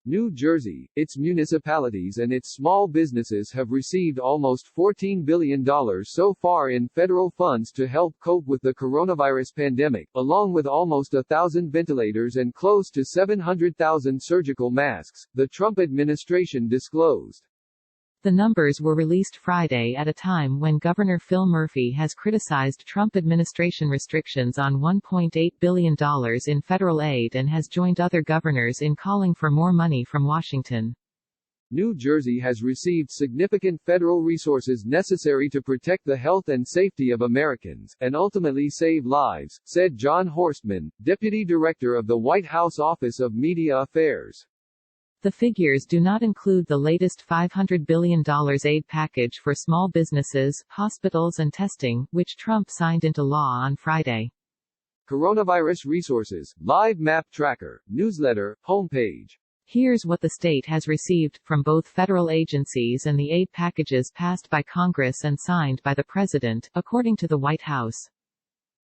New Jersey, its municipalities and its small businesses have received almost $14 billion so far in federal funds to help cope with the coronavirus pandemic, along with almost 1,000 ventilators and close to 700,000 surgical masks, the Trump administration disclosed. The numbers were released Friday at a time when Governor Phil Murphy has criticized Trump administration restrictions on $1.8 billion in federal aid and has joined other governors in calling for more money from Washington. New Jersey has received significant federal resources necessary to protect the health and safety of Americans, and ultimately save lives, said John Horstman, Deputy Director of the White House Office of Media Affairs. The figures do not include the latest $500 billion aid package for small businesses, hospitals and testing, which Trump signed into law on Friday. Coronavirus resources, live map tracker, newsletter, homepage. Here's what the state has received, from both federal agencies and the aid packages passed by Congress and signed by the President, according to the White House.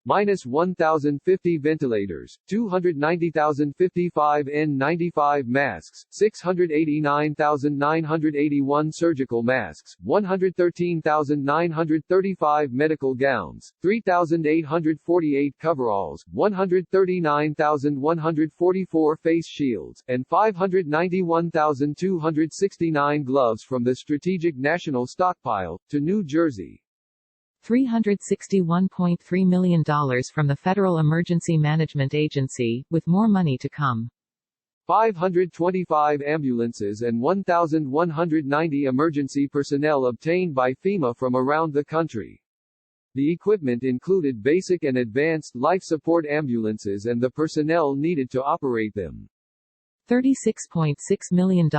Minus 1,050 ventilators, 290,055 N95 masks, 689,981 surgical masks, 113,935 medical gowns, 3,848 coveralls, 139,144 face shields, and 591,269 gloves from the Strategic National Stockpile, to New Jersey. $361.3 million from the Federal Emergency Management Agency, with more money to come. 525 ambulances and 1,190 emergency personnel obtained by FEMA from around the country. The equipment included basic and advanced life support ambulances and the personnel needed to operate them. $36.6 million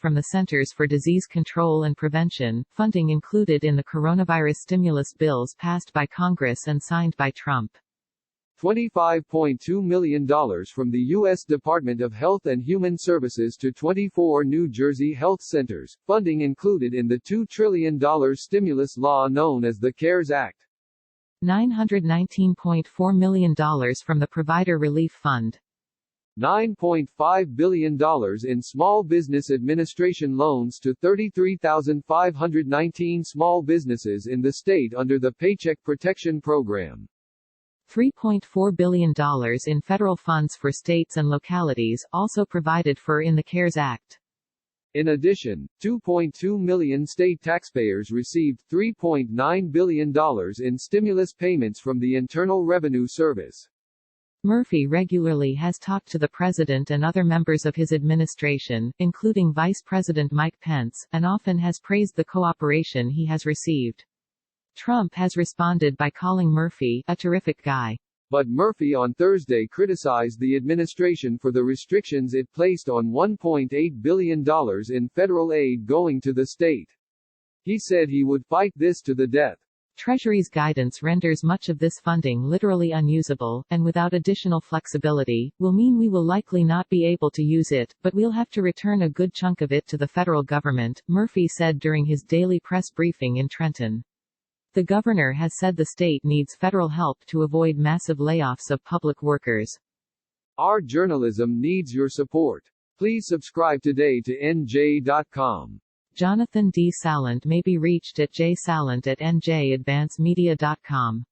from the Centers for Disease Control and Prevention, funding included in the coronavirus stimulus bills passed by Congress and signed by Trump. $25.2 million from the U.S. Department of Health and Human Services to 24 New Jersey health centers, funding included in the $2 trillion stimulus law known as the CARES Act. $919.4 million from the Provider Relief Fund. $9.5 billion in Small Business Administration loans to 33,519 small businesses in the state under the Paycheck Protection Program. $3.4 billion in federal funds for states and localities, also provided for in the CARES Act. In addition, 2.2 million state taxpayers received $3.9 billion in stimulus payments from the Internal Revenue Service. Murphy regularly has talked to the president and other members of his administration, including Vice President Mike Pence, and often has praised the cooperation he has received. Trump has responded by calling Murphy a terrific guy. But Murphy on Thursday criticized the administration for the restrictions it placed on $1.8 billion in federal aid going to the state. He said he would fight this to the death. Treasury's guidance renders much of this funding literally unusable, and without additional flexibility, will mean we will likely not be able to use it, but we'll have to return a good chunk of it to the federal government, Murphy said during his daily press briefing in Trenton. The governor has said the state needs federal help to avoid massive layoffs of public workers. Our journalism needs your support. Please subscribe today to NJ.com. Jonathan D. Salant may be reached at jsalant@njadvancemedia.com.